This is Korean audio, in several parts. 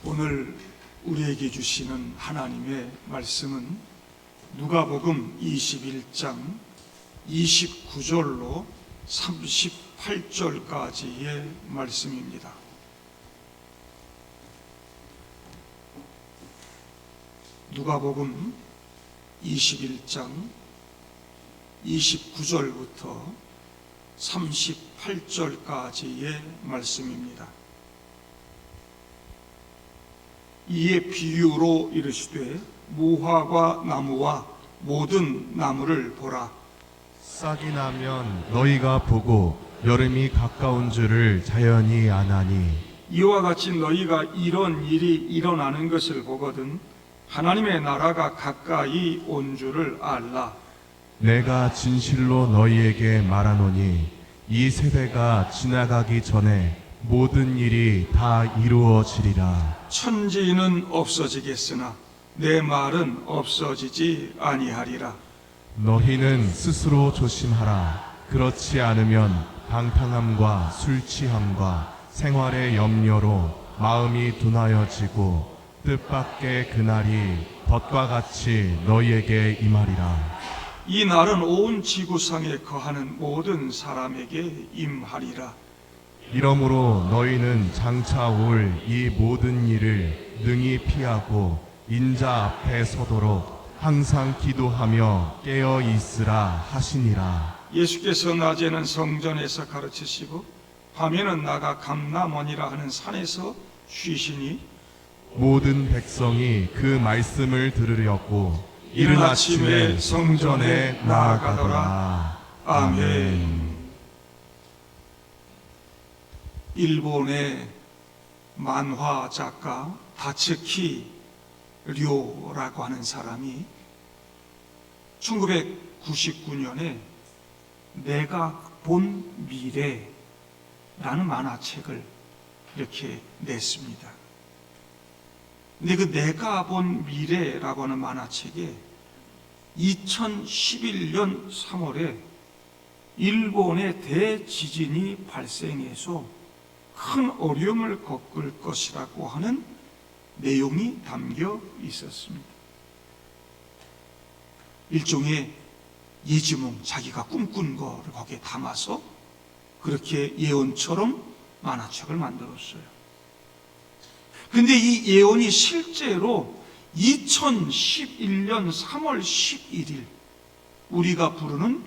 오늘 우리에게 주시는 하나님의 말씀은 누가복음 21장 29절로 38절까지의 말씀입니다. 누가복음 21장 29절부터 38절까지의 말씀입니다. 이에 비유로 이르시되 무화과 나무와 모든 나무를 보라. 싹이 나면 너희가 보고 여름이 가까운 줄을 자연히 아나니, 이와 같이 너희가 이런 일이 일어나는 것을 보거든 하나님의 나라가 가까이 온 줄을 알라. 내가 진실로 너희에게 말하노니 이 세대가 지나가기 전에 모든 일이 다 이루어지리라. 천지는 없어지겠으나 내 말은 없어지지 아니하리라. 너희는 스스로 조심하라. 그렇지 않으면 방탕함과 술 취함과 생활의 염려로 마음이 둔하여지고 뜻밖의 그날이 덫과 같이 너희에게 임하리라. 이 날은 온 지구상에 거하는 모든 사람에게 임하리라. 이러므로 너희는 장차 올 이 모든 일을 능히 피하고 인자 앞에 서도록 항상 기도하며 깨어 있으라 하시니라. 예수께서 낮에는 성전에서 가르치시고 밤에는 나가 감람원이라 하는 산에서 쉬시니 모든 백성이 그 말씀을 들으려고 이른 아침에 성전에 나아가더라. 아멘. 일본의 만화 작가 다츠키 료라고 하는 사람이 1999년에 내가 본 미래라는 만화책을 이렇게 냈습니다. 근데 그 내가 본 미래라고 하는 만화책에 2011년 3월에 일본의 대지진이 발생해서 큰 어려움을 겪을 것이라고 하는 내용이 담겨 있었습니다. 일종의 예지몽, 자기가 꿈꾼 거를 거기에 담아서 그렇게 예언처럼 만화책을 만들었어요. 근데 이 예언이 실제로 2011년 3월 11일 우리가 부르는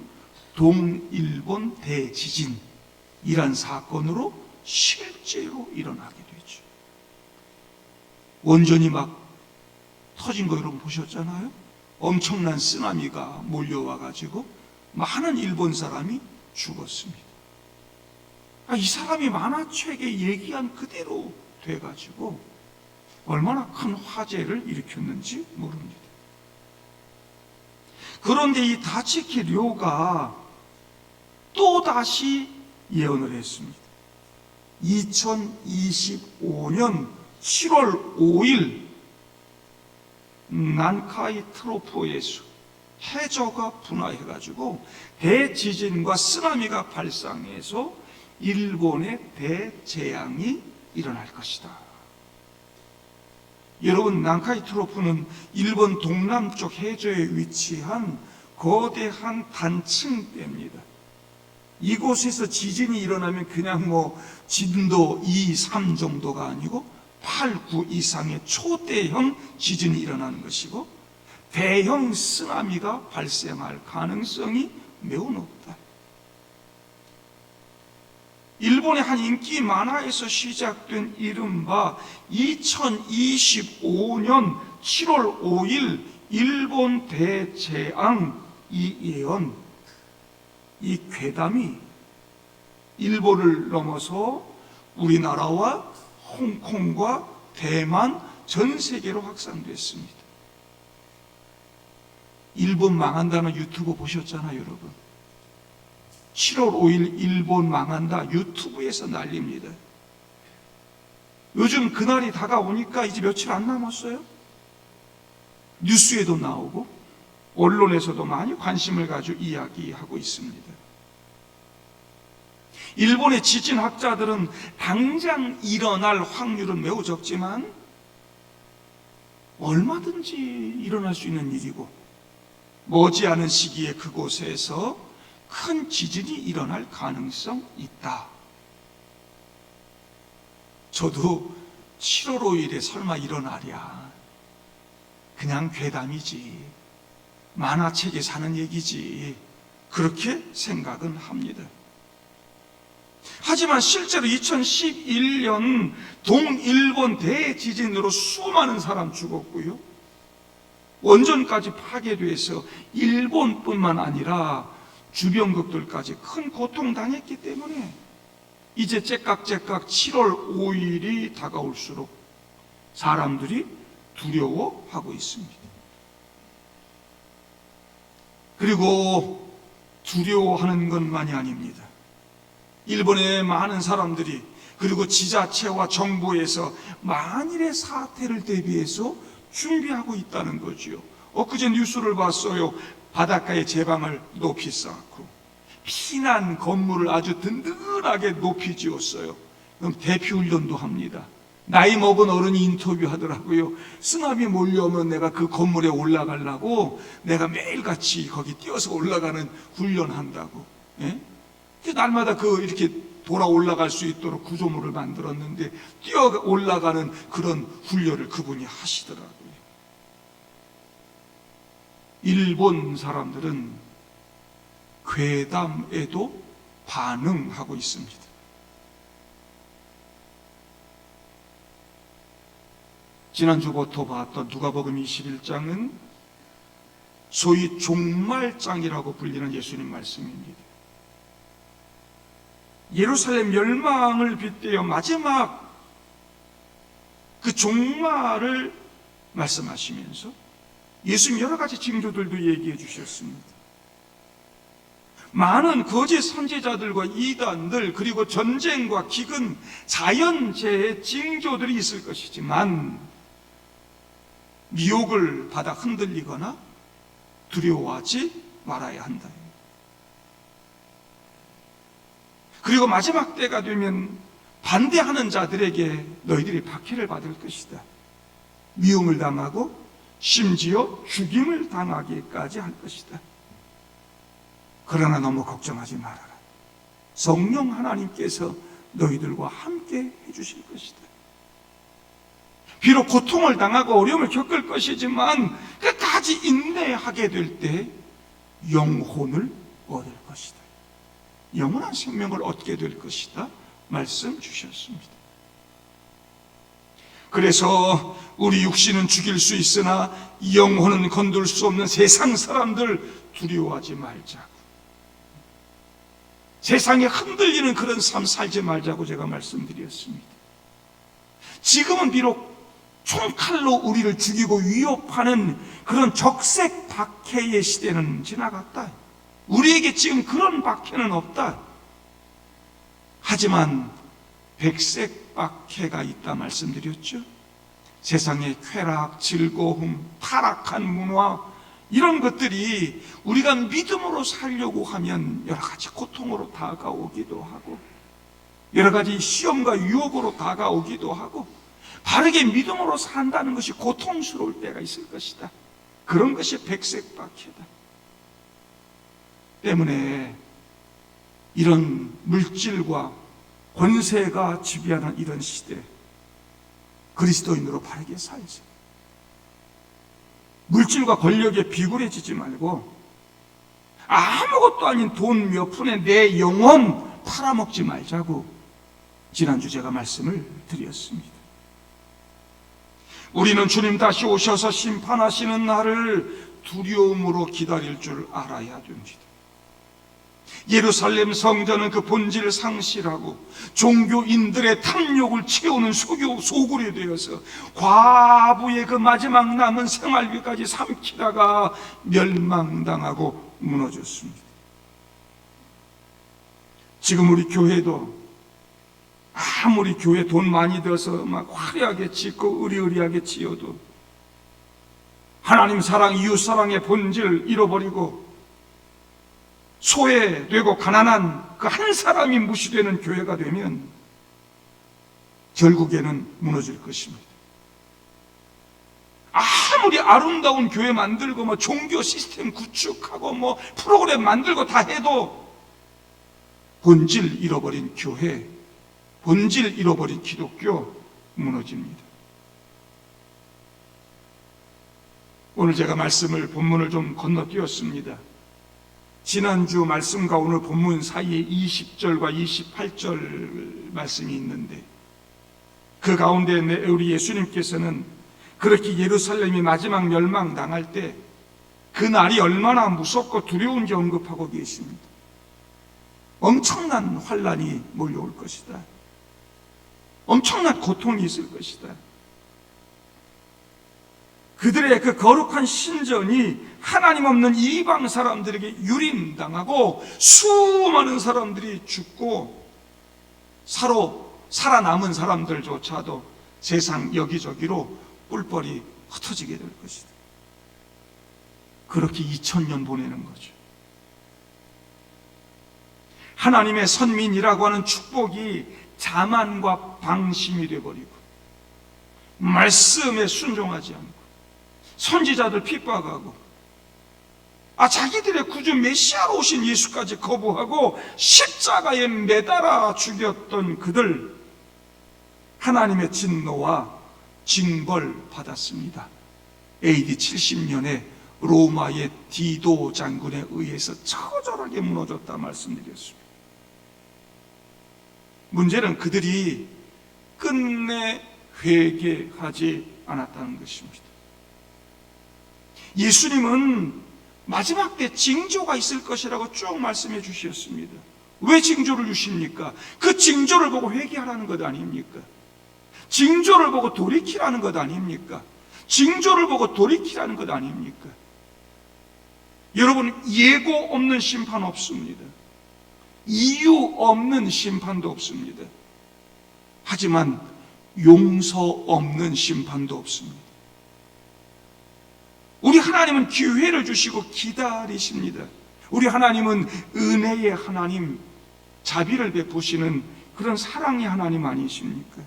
동일본 대지진이란 사건으로 실제로 일어나게 되죠. 원전이 막 터진 거 여러분 보셨잖아요. 엄청난 쓰나미가 몰려와 가지고 많은 일본 사람이 죽었습니다. 이 사람이 만화책에 얘기한 그대로 돼가지고 얼마나 큰 화제를 일으켰는지 모릅니다. 그런데 이 다츠키 료가 또다시 예언을 했습니다. 2025년 7월 5일 난카이 트로프에서 해저가 분화해가지고 대지진과 쓰나미가 발생해서 일본의 대재앙이 일어날 것이다. 여러분, 난카이 트로프는 일본 동남쪽 해저에 위치한 거대한 단층대입니다. 이곳에서 지진이 일어나면 그냥 진도 2, 3 정도가 아니고 8, 9 이상의 초대형 지진이 일어나는 것이고 대형 쓰나미가 발생할 가능성이 매우 높다. 일본의 한 인기 만화에서 시작된 이른바 2025년 7월 5일 일본 대재앙 이 예언, 이 괴담이 일본을 넘어서 우리나라와 홍콩과 대만 전 세계로 확산됐습니다. 일본 망한다는 유튜브 보셨잖아요, 여러분. 7월 5일 일본 망한다 유튜브에서 난립니다. 요즘 그날이 다가오니까 이제 며칠 안 남았어요. 뉴스에도 나오고 언론에서도 많이 관심을 가지고 이야기하고 있습니다. 일본의 지진학자들은 당장 일어날 확률은 매우 적지만 얼마든지 일어날 수 있는 일이고, 머지않은 시기에 그곳에서 큰 지진이 일어날 가능성 있다. 저도 7월 5일에 설마 일어나랴, 그냥 괴담이지, 만화책에 사는 얘기지, 그렇게 생각은 합니다. 하지만 실제로 2011년 동일본 대지진으로 수많은 사람 죽었고요, 원전까지 파괴돼서 일본뿐만 아니라 주변국들까지 큰 고통당했기 때문에 이제 째깍째깍 7월 5일이 다가올수록 사람들이 두려워하고 있습니다. 그리고 두려워하는 것만이 아닙니다. 일본의 많은 사람들이, 그리고 지자체와 정부에서 만일의 사태를 대비해서 준비하고 있다는 거지요. 엊그제 뉴스를 봤어요. 바닷가에 제방을 높이 쌓고 피난 건물을 아주 든든하게 높이 지었어요. 그럼 대피훈련도 합니다. 나이 먹은 어른이 인터뷰하더라고요. 쓰나미 몰려오면 내가 그 건물에 올라가려고 내가 매일같이 거기 뛰어서 올라가는 훈련한다고. 예? 날마다 이렇게 돌아 올라갈 수 있도록 구조물을 만들었는데 뛰어 올라가는 그런 훈련을 그분이 하시더라고요. 일본 사람들은 괴담에도 반응하고 있습니다. 지난주부터 봤던 누가복음 21장은 소위 종말장이라고 불리는 예수님 말씀입니다. 예루살렘 멸망을 빗대어 마지막 그 종말을 말씀하시면서 예수님 여러 가지 징조들도 얘기해 주셨습니다. 많은 거짓 선지자들과 이단들, 그리고 전쟁과 기근, 자연재해의 징조들이 있을 것이지만 미혹을 받아 흔들리거나 두려워하지 말아야 한다. 그리고 마지막 때가 되면 반대하는 자들에게 너희들이 박해를 받을 것이다. 미움을 당하고 심지어 죽임을 당하기까지 할 것이다. 그러나 너무 걱정하지 말아라. 성령 하나님께서 너희들과 함께 해주실 것이다. 비록 고통을 당하고 어려움을 겪을 것이지만 끝까지 인내하게 될 때 영혼을 얻을 것이다. 영원한 생명을 얻게 될 것이다. 말씀 주셨습니다. 그래서 우리 육신은 죽일 수 있으나 영혼은 건들 수 없는 세상 사람들 두려워하지 말자고, 세상에 흔들리는 그런 삶 살지 말자고 제가 말씀드렸습니다. 지금은 비록 총칼로 우리를 죽이고 위협하는 그런 적색 박해의 시대는 지나갔다. 우리에게 지금 그런 박해는 없다. 하지만 백색 박해가 있다 말씀드렸죠. 세상의 쾌락, 즐거움, 타락한 문화, 이런 것들이 우리가 믿음으로 살려고 하면 여러 가지 고통으로 다가오기도 하고, 여러 가지 시험과 유혹으로 다가오기도 하고, 바르게 믿음으로 산다는 것이 고통스러울 때가 있을 것이다. 그런 것이 백색 박해다. 때문에 이런 물질과 권세가 지배하는 이런 시대, 그리스도인으로 바르게 살자. 물질과 권력에 비굴해지지 말고 아무것도 아닌 돈 몇 푼에 내 영혼 팔아먹지 말자고 지난주 제가 말씀을 드렸습니다. 우리는 주님 다시 오셔서 심판하시는 날을 두려움으로 기다릴 줄 알아야 됩니다. 예루살렘 성전은 그 본질을 상실하고 종교인들의 탐욕을 채우는 소굴이 되어서 과부의 그 마지막 남은 생활비까지 삼키다가 멸망당하고 무너졌습니다. 지금 우리 교회도 아무리 교회 돈 많이 들어서 막 화려하게 짓고 의리의리하게 지어도 하나님 사랑, 이웃 사랑의 본질을 잃어버리고 소외되고 가난한 그 한 사람이 무시되는 교회가 되면 결국에는 무너질 것입니다. 아무리 아름다운 교회 만들고 뭐 종교 시스템 구축하고 뭐 프로그램 만들고 다 해도 본질 잃어버린 교회, 본질 잃어버린 기독교 무너집니다. 오늘 제가 본문을 좀 건너뛰었습니다. 지난주 말씀과 오늘 본문 사이에 20절과 28절 말씀이 있는데, 그 가운데 우리 예수님께서는 그렇게 예루살렘이 마지막 멸망당할 때 그 날이 얼마나 무섭고 두려운지 언급하고 계십니다. 엄청난 환란이 몰려올 것이다. 엄청난 고통이 있을 것이다. 그들의 그 거룩한 신전이 하나님 없는 이방 사람들에게 유린당하고 수많은 사람들이 죽고 살아남은 사람들조차도 세상 여기저기로 뿔벌이 흩어지게 될 것이다. 그렇게 2000년 보내는 거죠. 하나님의 선민이라고 하는 축복이 자만과 방심이 되어버리고 말씀에 순종하지 않고 선지자들 핍박하고 자기들의 구주 메시아로 오신 예수까지 거부하고 십자가에 매달아 죽였던 그들, 하나님의 진노와 징벌 받았습니다. AD 70년에 로마의 디도 장군에 의해서 처절하게 무너졌다 말씀드렸습니다. 문제는 그들이 끝내 회개하지 않았다는 것입니다. 예수님은 마지막 때 징조가 있을 것이라고 쭉 말씀해 주셨습니다. 왜 징조를 주십니까? 그 징조를 보고 회개하라는 것 아닙니까? 징조를 보고 돌이키라는 것 아닙니까? 징조를 보고 돌이키라는 것 아닙니까? 여러분, 예고 없는 심판 없습니다. 이유 없는 심판도 없습니다. 하지만 용서 없는 심판도 없습니다. 우리 하나님은 기회를 주시고 기다리십니다. 우리 하나님은 은혜의 하나님, 자비를 베푸시는 그런 사랑의 하나님 아니십니까?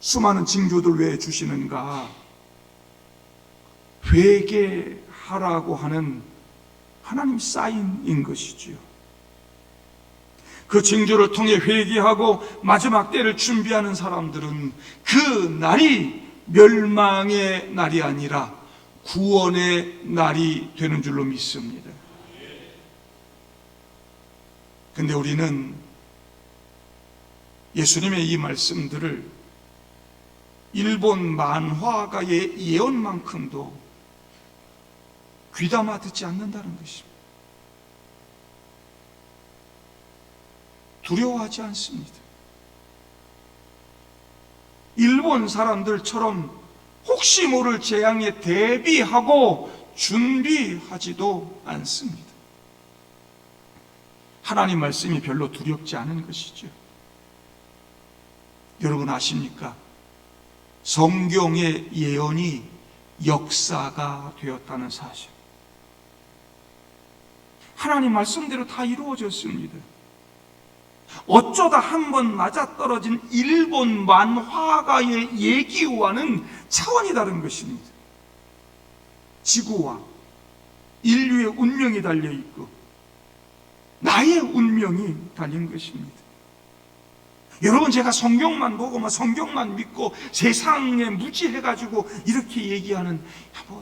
수많은 징조들 왜 주시는가? 회개하라고 하는 하나님 사인인 것이지요. 그 징조를 통해 회개하고 마지막 때를 준비하는 사람들은 그 날이 멸망의 날이 아니라 구원의 날이 되는 줄로 믿습니다. 근데 우리는 예수님의 이 말씀들을 일본 만화가의 예언만큼도 귀담아 듣지 않는다는 것입니다. 두려워하지 않습니다. 일본 사람들처럼 혹시 모를 재앙에 대비하고 준비하지도 않습니다. 하나님 말씀이 별로 두렵지 않은 것이죠. 여러분 아십니까? 성경의 예언이 역사가 되었다는 사실. 하나님 말씀대로 다 이루어졌습니다. 어쩌다 한번 맞아떨어진 일본 만화가의 얘기와는 차원이 다른 것입니다. 지구와 인류의 운명이 달려있고 나의 운명이 달린 것입니다. 여러분, 제가 성경만 보고 성경만 믿고 세상에 무지해가지고 이렇게 얘기하는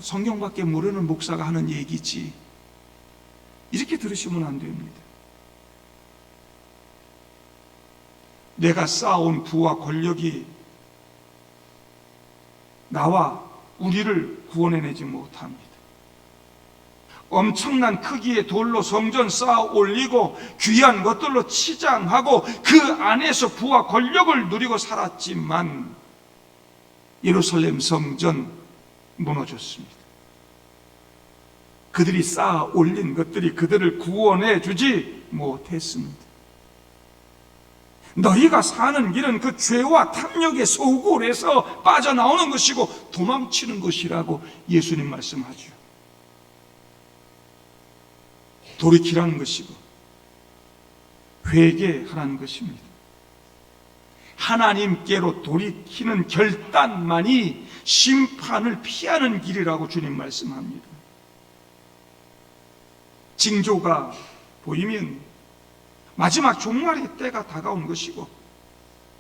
성경밖에 모르는 목사가 하는 얘기지, 이렇게 들으시면 안 됩니다. 내가 쌓아온 부와 권력이 나와 우리를 구원해내지 못합니다. 엄청난 크기의 돌로 성전 쌓아 올리고 귀한 것들로 치장하고 그 안에서 부와 권력을 누리고 살았지만 예루살렘 성전 무너졌습니다. 그들이 쌓아 올린 것들이 그들을 구원해 주지 못했습니다. 너희가 사는 길은 그 죄와 탐욕의 소굴에서 빠져나오는 것이고 도망치는 것이라고 예수님 말씀하죠. 돌이키라는 것이고 회개하라는 것입니다. 하나님께로 돌이키는 결단만이 심판을 피하는 길이라고 주님 말씀합니다. 징조가 보이면 마지막 종말의 때가 다가온 것이고,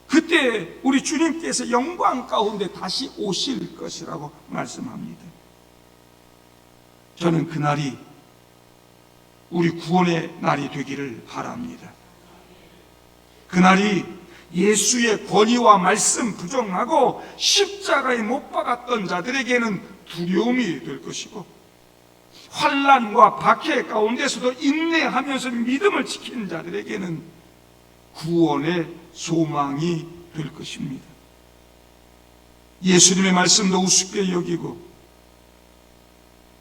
그때 우리 주님께서 영광 가운데 다시 오실 것이라고 말씀합니다. 저는 그날이 우리 구원의 날이 되기를 바랍니다. 그날이 예수의 권위와 말씀 부정하고 십자가에 못 박았던 자들에게는 두려움이 될 것이고, 환난과 박해 가운데서도 인내하면서 믿음을 지킨 자들에게는 구원의 소망이 될 것입니다. 예수님의 말씀도 우습게 여기고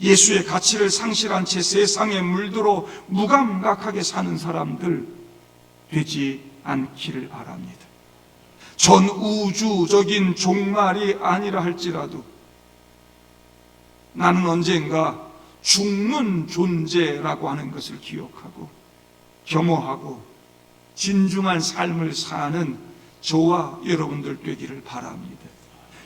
예수의 가치를 상실한 채 세상에 물들어 무감각하게 사는 사람들 되지 않기를 바랍니다. 전 우주적인 종말이 아니라 할지라도 나는 언젠가 죽는 존재라고 하는 것을 기억하고 겸허하고 진중한 삶을 사는 저와 여러분들 되기를 바랍니다.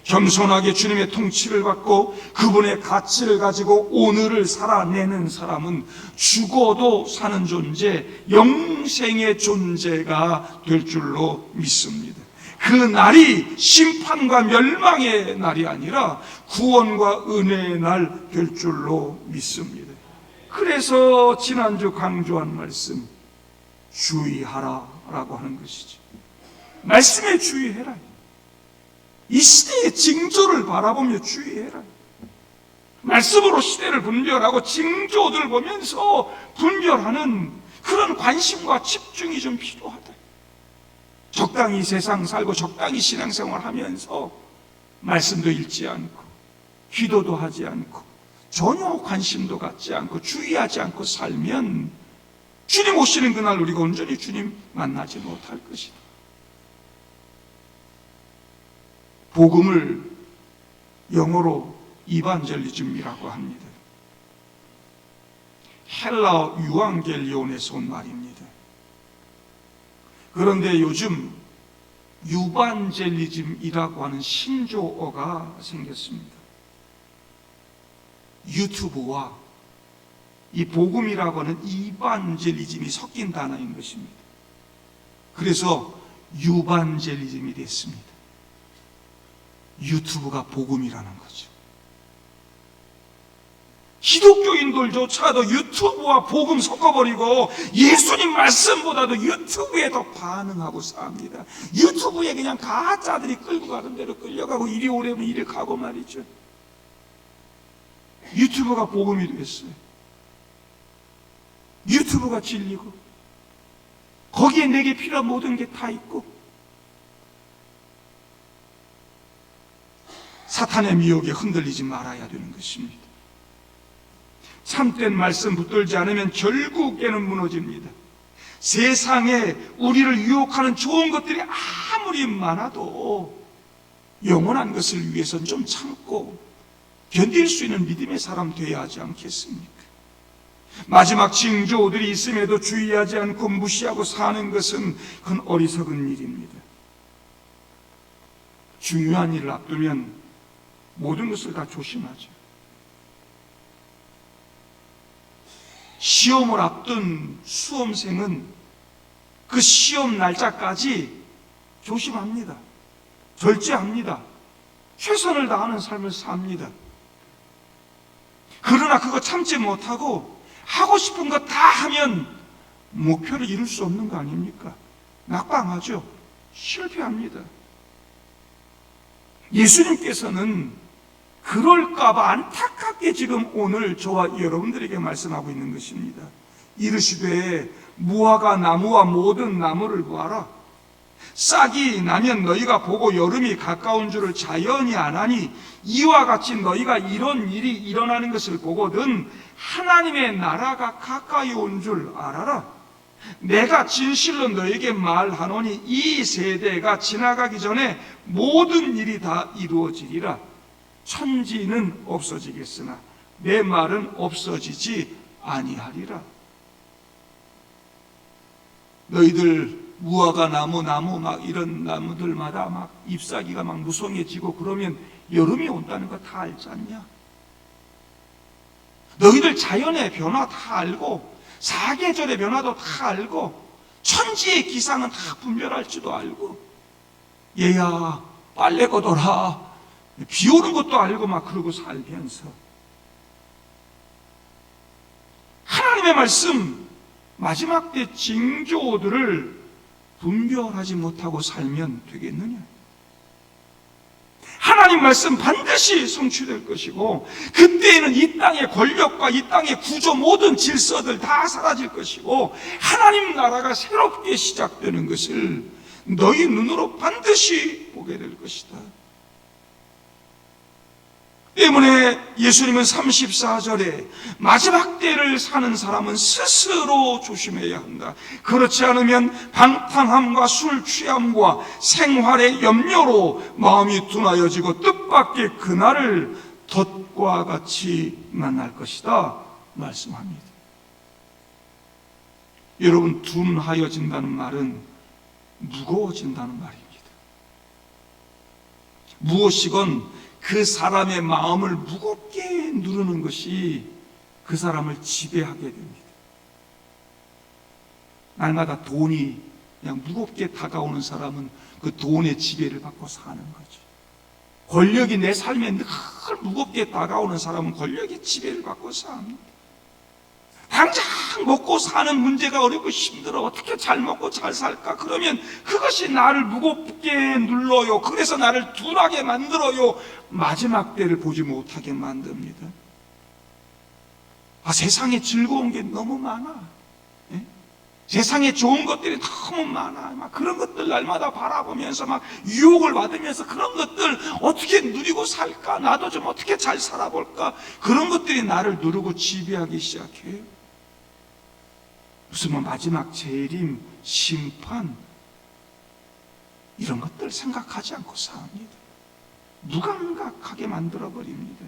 겸손하게 주님의 통치를 받고 그분의 가치를 가지고 오늘을 살아내는 사람은 죽어도 사는 존재, 영생의 존재가 될 줄로 믿습니다. 그 날이 심판과 멸망의 날이 아니라 구원과 은혜의 날 될 줄로 믿습니다. 그래서 지난주 강조한 말씀, 주의하라라고 하는 것이죠. 말씀에 주의해라. 이 시대의 징조를 바라보며 주의해라. 말씀으로 시대를 분별하고 징조들 보면서 분별하는 그런 관심과 집중이 좀 필요하다. 적당히 세상 살고 적당히 신앙생활 하면서 말씀도 읽지 않고 기도도 하지 않고 전혀 관심도 갖지 않고 주의하지 않고 살면 주님 오시는 그날 우리가 온전히 주님 만나지 못할 것이다. 복음을 영어로 이반젤리즘이라고 합니다. 헬라어 유앙겔리온에서 온 말입니다. 그런데 요즘 유반젤리즘이라고 하는 신조어가 생겼습니다. 유튜브와 이 복음이라고 하는 이반젤리즘이 섞인 단어인 것입니다. 그래서 유반젤리즘이 됐습니다. 유튜브가 복음이라는 거죠. 기독교인들조차도 유튜브와 복음 섞어버리고 예수님 말씀보다도 유튜브에 더 반응하고 삽니다. 유튜브에 그냥 가짜들이 끌고 가는 대로 끌려가고 이리 오려면 이리 가고 말이죠. 유튜브가 복음이 됐어요. 유튜브가 진리고 거기에 내게 필요한 모든 게 다 있고 사탄의 미혹에 흔들리지 말아야 되는 것입니다. 참된 말씀 붙들지 않으면 결국에는 무너집니다. 세상에 우리를 유혹하는 좋은 것들이 아무리 많아도 영원한 것을 위해서는 좀 참고 견딜 수 있는 믿음의 사람 되어야 하지 않겠습니까? 마지막 징조들이 있음에도 주의하지 않고 무시하고 사는 것은 그건 어리석은 일입니다. 중요한 일을 앞두면 모든 것을 다 조심하죠. 시험을 앞둔 수험생은 그 시험 날짜까지 조심합니다. 절제합니다. 최선을 다하는 삶을 삽니다. 그러나 그거 참지 못하고 하고 싶은 거 다 하면 목표를 이룰 수 없는 거 아닙니까? 낙방하죠. 실패합니다. 예수님께서는 그럴까봐 안타깝게 지금 오늘 저와 여러분들에게 말씀하고 있는 것입니다. 이르시되 무화과 나무와 모든 나무를 보아라. 싹이 나면 너희가 보고 여름이 가까운 줄을 자연히 아나니 이와 같이 너희가 이런 일이 일어나는 것을 보거든 하나님의 나라가 가까이 온 줄 알아라. 내가 진실로 너에게 말하노니 이 세대가 지나가기 전에 모든 일이 다 이루어지리라. 천지는 없어지겠으나 내 말은 없어지지 아니하리라. 너희들 무화과 나무 막 이런 나무들마다 막 잎사귀가 막 무성해지고 그러면 여름이 온다는 거 다 알지 않냐? 너희들 자연의 변화 다 알고 사계절의 변화도 다 알고 천지의 기상은 다 분별할지도 알고 얘야 빨래 걷어라 비 오는 것도 알고 막 그러고 살면서 하나님의 말씀 마지막 때 징조들을 분별하지 못하고 살면 되겠느냐? 하나님 말씀 반드시 성취될 것이고 그때에는 이 땅의 권력과 이 땅의 구조 모든 질서들 다 사라질 것이고 하나님 나라가 새롭게 시작되는 것을 너희 눈으로 반드시 보게 될 것이다. 때문에 예수님은 34절에 마지막 때를 사는 사람은 스스로 조심해야 한다. 그렇지 않으면 방탕함과 술 취함과 생활의 염려로 마음이 둔하여지고 뜻밖의 그날을 덫과 같이 만날 것이다 말씀합니다. 여러분, 둔하여진다는 말은 무거워진다는 말입니다. 무엇이건 그 사람의 마음을 무겁게 누르는 것이 그 사람을 지배하게 됩니다. 날마다 돈이 그냥 무겁게 다가오는 사람은 그 돈의 지배를 받고 사는 거죠. 권력이 내 삶에 늘 무겁게 다가오는 사람은 권력의 지배를 받고 삽니다. 당장 먹고 사는 문제가 어렵고 힘들어. 어떻게 잘 먹고 잘 살까? 그러면 그것이 나를 무겁게 눌러요. 그래서 나를 둔하게 만들어요. 마지막 때를 보지 못하게 만듭니다. 세상에 즐거운 게 너무 많아. 예? 세상에 좋은 것들이 너무 많아. 막 그런 것들 날마다 바라보면서 막 유혹을 받으면서 그런 것들 어떻게 누리고 살까? 나도 좀 어떻게 잘 살아볼까? 그런 것들이 나를 누르고 지배하기 시작해요. 무슨 마지막 재림, 심판 이런 것들 생각하지 않고 삽니다. 무감각하게 만들어버립니다.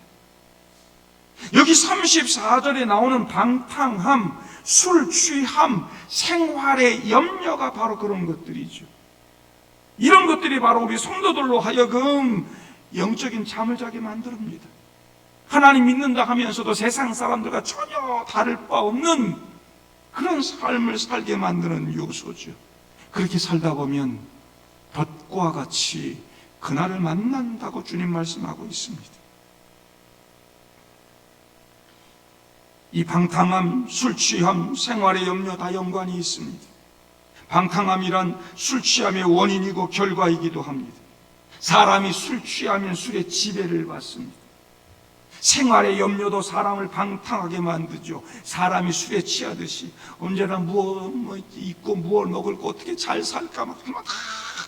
여기 34절에 나오는 방탕함, 술 취함, 생활의 염려가 바로 그런 것들이죠. 이런 것들이 바로 우리 성도들로 하여금 영적인 잠을 자게 만듭니다. 하나님 믿는다 하면서도 세상 사람들과 전혀 다를 바 없는 그런 삶을 살게 만드는 요소죠. 그렇게 살다 보면 덫과 같이 그날을 만난다고 주님 말씀하고 있습니다. 이 방탕함, 술 취함, 생활의 염려 다 연관이 있습니다. 방탕함이란 술 취함의 원인이고 결과이기도 합니다. 사람이 술 취하면 술의 지배를 받습니다. 생활의 염려도 사람을 방탕하게 만들죠. 사람이 술에 취하듯이 언제나 무엇 입고 무엇 먹을 거 어떻게 잘 살까 막 다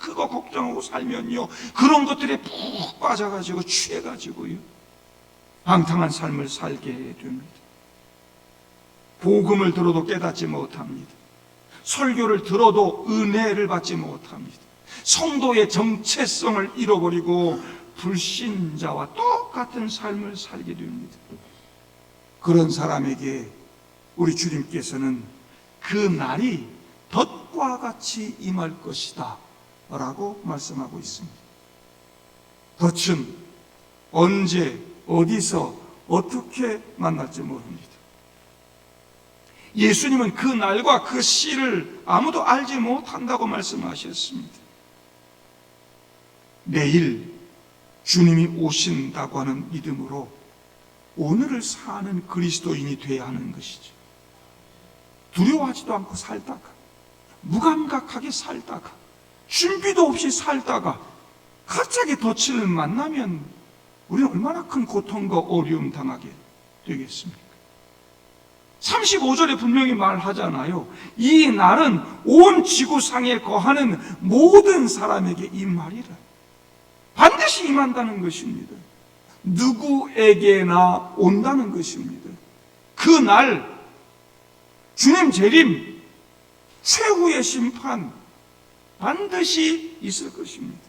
그거 걱정하고 살면요 그런 것들에 푹 빠져가지고 취해가지고요 방탕한 삶을 살게 됩니다. 복음을 들어도 깨닫지 못합니다. 설교를 들어도 은혜를 받지 못합니다. 성도의 정체성을 잃어버리고 불신자와 똑같은 삶을 살게 됩니다. 그런 사람에게 우리 주님께서는 그 날이 덫과 같이 임할 것이다 라고 말씀하고 있습니다. 덫은 언제 어디서 어떻게 만날지 모릅니다. 예수님은 그 날과 그 시를 아무도 알지 못한다고 말씀하셨습니다. 내일 주님이 오신다고 하는 믿음으로 오늘을 사는 그리스도인이 되어야 하는 것이죠. 두려워하지도 않고 살다가 무감각하게 살다가 준비도 없이 살다가 갑자기 덫을 만나면 우리는 얼마나 큰 고통과 어려움 당하게 되겠습니까? 35절에 분명히 말하잖아요. 이 날은 온 지구상에 거하는 모든 사람에게 임하리라. 반드시 임한다는 것입니다. 누구에게나 온다는 것입니다. 그 날 주님 재림, 최후의 심판 반드시 있을 것입니다.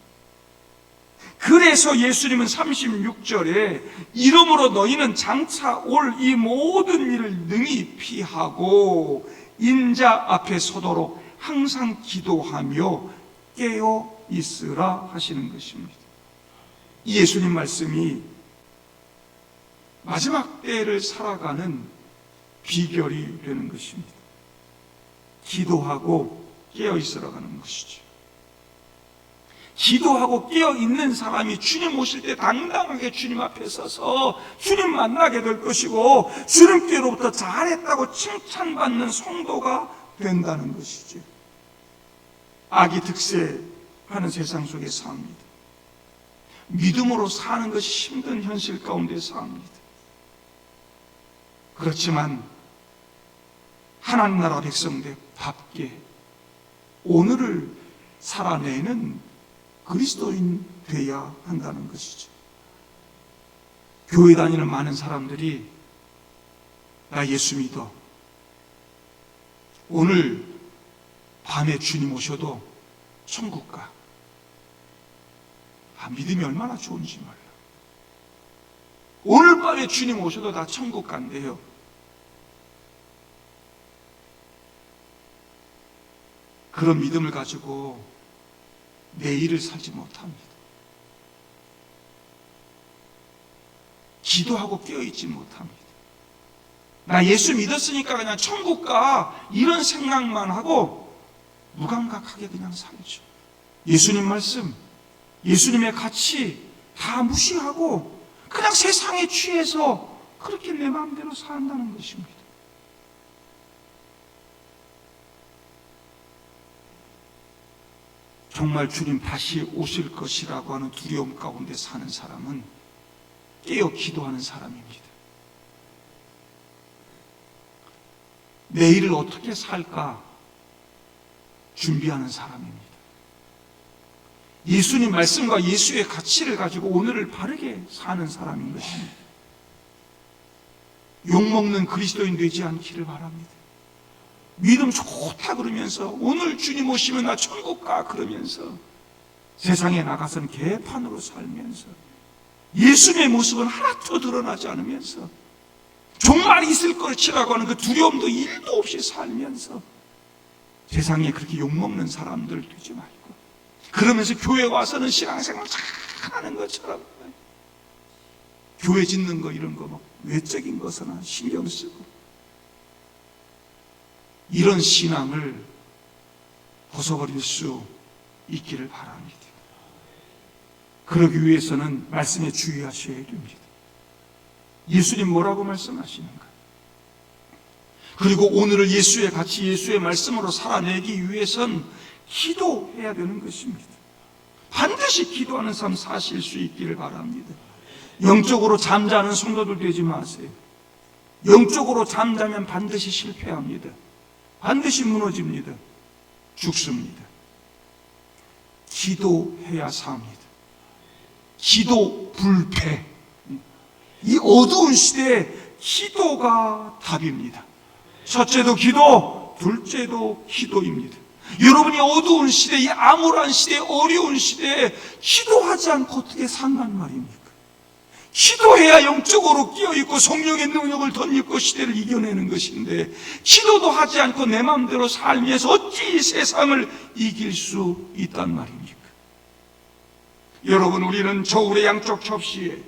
그래서 예수님은 36절에 이러므로 너희는 장차 올 이 모든 일을 능히 피하고 인자 앞에 서도록 항상 기도하며 깨어 있으라 하시는 것입니다. 이 예수님 말씀이 마지막 때를 살아가는 비결이 되는 것입니다. 기도하고 깨어 있으라고 하는 것이죠. 기도하고 깨어 있는 사람이 주님 오실 때 당당하게 주님 앞에 서서 주님 만나게 될 것이고, 주님께로부터 잘했다고 칭찬받는 성도가 된다는 것이죠. 악이 득세하는 세상 속에 삽니다. 믿음으로 사는 것이 힘든 현실 가운데 삽니다. 그렇지만 하나님 나라 백성답게 오늘을 살아내는 그리스도인 되어야 한다는 것이죠. 교회 다니는 많은 사람들이 나 예수 믿어, 오늘 밤에 주님 오셔도 천국 가. 믿음이 얼마나 좋은지 몰라. 오늘 밤에 주님 오셔도 다 천국 간대요. 그런 믿음을 가지고 내일을 살지 못합니다. 기도하고 깨어있지 못합니다. 나 예수 믿었으니까 그냥 천국 가, 이런 생각만 하고 무감각하게 그냥 살죠. 예수님 말씀, 예수님의 가치 다 무시하고 그냥 세상에 취해서 그렇게 내 마음대로 산다는 것입니다. 정말 주님 다시 오실 것이라고 하는 두려움 가운데 사는 사람은 깨어 기도하는 사람입니다. 내일을 어떻게 살까 준비하는 사람입니다. 예수님 말씀과 예수의 가치를 가지고 오늘을 바르게 사는 사람인 것입니다. 욕먹는 그리스도인 되지 않기를 바랍니다. 믿음 좋다 그러면서 오늘 주님 오시면 나 천국 가 그러면서 세상에 나가서는 개판으로 살면서 예수님의 모습은 하나도 드러나지 않으면서 정말 있을 것이라고 하는 그 두려움도 1도 없이 살면서 세상에 그렇게 욕먹는 사람들 되지 말고, 그러면서 교회 와서는 신앙생활 잘하는 것처럼 교회 짓는 거 이런 거 뭐 외적인 것은 신경 쓰고, 이런 신앙을 벗어버릴 수 있기를 바랍니다. 그러기 위해서는 말씀에 주의하셔야 됩니다. 예수님 뭐라고 말씀하시는가? 그리고 오늘을 예수의 가치, 예수의 말씀으로 살아내기 위해선 기도해야 되는 것입니다. 반드시 기도하는 삶 사실 수 있기를 바랍니다. 영적으로 잠자는 성도들 되지 마세요. 영적으로 잠자면 반드시 실패합니다. 반드시 무너집니다. 죽습니다. 기도해야 삽니다. 기도 불패. 이 어두운 시대에 기도가 답입니다. 첫째도 기도, 둘째도 기도입니다. 여러분이 어두운 시대, 이 암울한 시대, 어려운 시대에 기도하지 않고 어떻게 산단 말입니까? 기도해야 영적으로 끼어있고 성령의 능력을 덧입고 시대를 이겨내는 것인데, 기도도 하지 않고 내 마음대로 살면서 어찌 이 세상을 이길 수 있단 말입니까? 여러분, 우리는 저울의 양쪽 접시에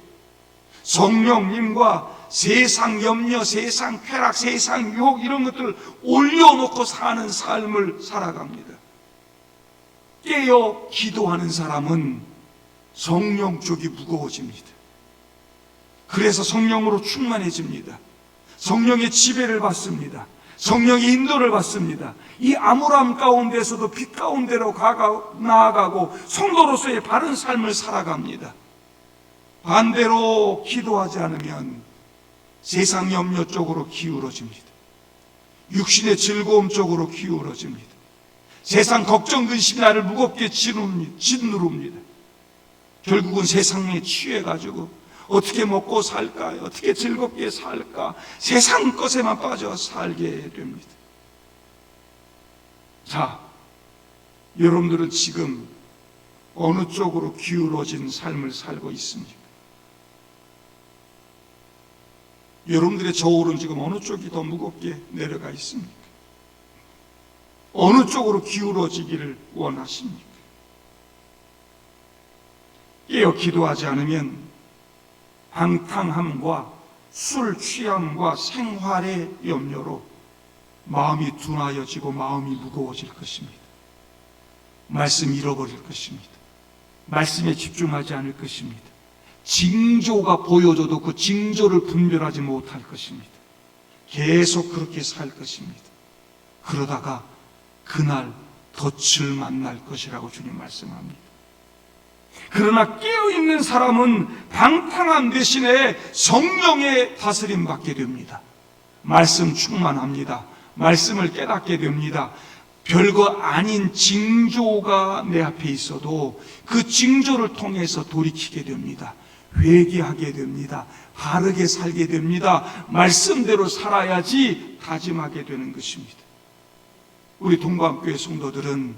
성령님과 세상 염려, 세상 쾌락, 세상 유혹 이런 것들을 올려놓고 사는 삶을 살아갑니다. 깨어 기도하는 사람은 성령 쪽이 무거워집니다. 그래서 성령으로 충만해집니다. 성령의 지배를 받습니다. 성령의 인도를 받습니다. 이 암울함 가운데서도 빛 가운데로 나아가고 성도로서의 바른 삶을 살아갑니다. 반대로 기도하지 않으면 세상 염려 쪽으로 기울어집니다. 육신의 즐거움 쪽으로 기울어집니다. 세상 걱정 근심이 나를 무겁게 짓누릅니다. 결국은 세상에 취해가지고 어떻게 먹고 살까, 어떻게 즐겁게 살까, 세상 것에만 빠져 살게 됩니다. 자, 여러분들은 지금 어느 쪽으로 기울어진 삶을 살고 있습니까? 여러분들의 저울은 지금 어느 쪽이 더 무겁게 내려가 있습니까? 어느 쪽으로 기울어지기를 원하십니까? 깨어 기도하지 않으면 방탕함과 술 취함과 생활의 염려로 마음이 둔하여지고 마음이 무거워질 것입니다. 말씀 잃어버릴 것입니다. 말씀에 집중하지 않을 것입니다. 징조가 보여줘도 그 징조를 분별하지 못할 것입니다. 계속 그렇게 살 것입니다. 그러다가 그날 덫을 만날 것이라고 주님 말씀합니다. 그러나 깨어있는 사람은 방탕함 대신에 성령의 다스림 받게 됩니다. 말씀 충만합니다. 말씀을 깨닫게 됩니다. 별거 아닌 징조가 내 앞에 있어도 그 징조를 통해서 돌이키게 됩니다. 회개하게 됩니다. 바르게 살게 됩니다. 말씀대로 살아야지 다짐하게 되는 것입니다. 우리 동방교회 성도들은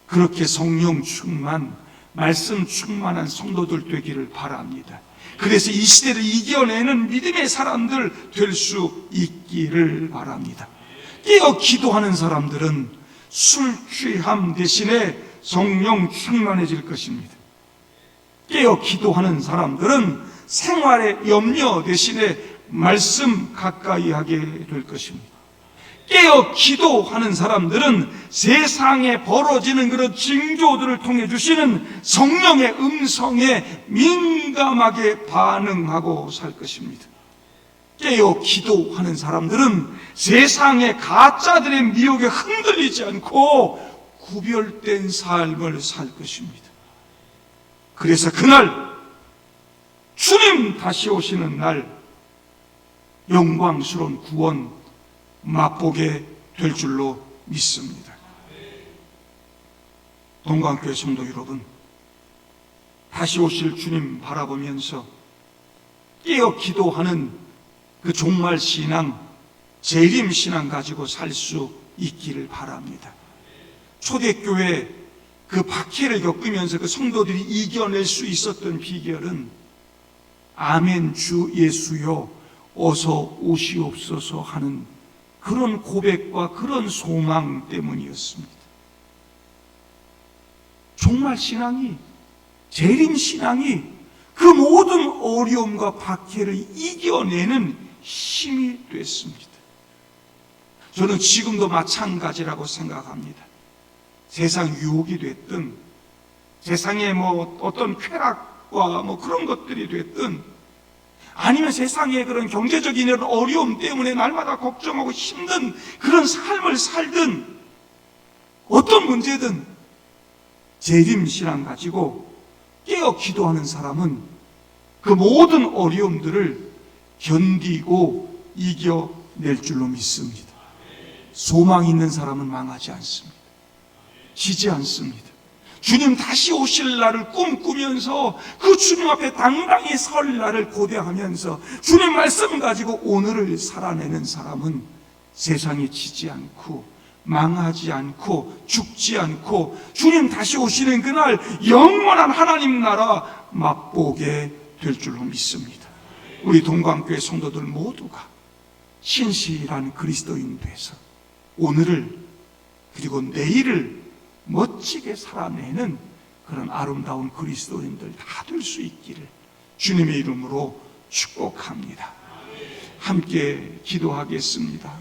그렇게 성령 충만, 말씀 충만한 성도들 되기를 바랍니다. 그래서 이 시대를 이겨내는 믿음의 사람들 될 수 있기를 바랍니다. 깨어 기도하는 사람들은 술 취함 대신에 성령 충만해질 것입니다. 깨어 기도하는 사람들은 생활의 염려 대신에 말씀 가까이 하게 될 것입니다. 깨어 기도하는 사람들은 세상에 벌어지는 그런 징조들을 통해 주시는 성령의 음성에 민감하게 반응하고 살 것입니다. 깨어 기도하는 사람들은 세상의 가짜들의 미혹에 흔들리지 않고 구별된 삶을 살 것입니다. 그래서 그날 주님 다시 오시는 날 영광스러운 구원 맛보게 될 줄로 믿습니다. 동광교회 성도 여러분, 다시 오실 주님 바라보면서 깨어 기도하는 그 종말 신앙, 재림 신앙 가지고 살 수 있기를 바랍니다. 초대교회 그 박해를 겪으면서 그 성도들이 이겨낼 수 있었던 비결은 아멘 주 예수여 어서 오시옵소서 하는 그런 고백과 그런 소망 때문이었습니다. 종말 신앙이, 재림 신앙이 그 모든 어려움과 박해를 이겨내는 힘이 됐습니다. 저는 지금도 마찬가지라고 생각합니다. 세상 유혹이 됐든, 세상에 어떤 쾌락과 그런 것들이 됐든, 아니면 세상의 그런 경제적인 이런 어려움 때문에 날마다 걱정하고 힘든 그런 삶을 살든, 어떤 문제든 재림신앙 가지고 깨어 기도하는 사람은 그 모든 어려움들을 견디고 이겨낼 줄로 믿습니다. 소망 있는 사람은 망하지 않습니다. 지지 않습니다. 주님 다시 오실 날을 꿈꾸면서 그 주님 앞에 당당히 설 날을 고대하면서 주님 말씀 가지고 오늘을 살아내는 사람은 세상에 지지 않고 망하지 않고 죽지 않고 주님 다시 오시는 그날 영원한 하나님 나라 맛보게 될 줄로 믿습니다. 우리 동광교회 성도들 모두가 신실한 그리스도인 돼서 오늘을 그리고 내일을 멋지게 살아내는 그런 아름다운 그리스도인들 다 될 수 있기를 주님의 이름으로 축복합니다. 함께 기도하겠습니다.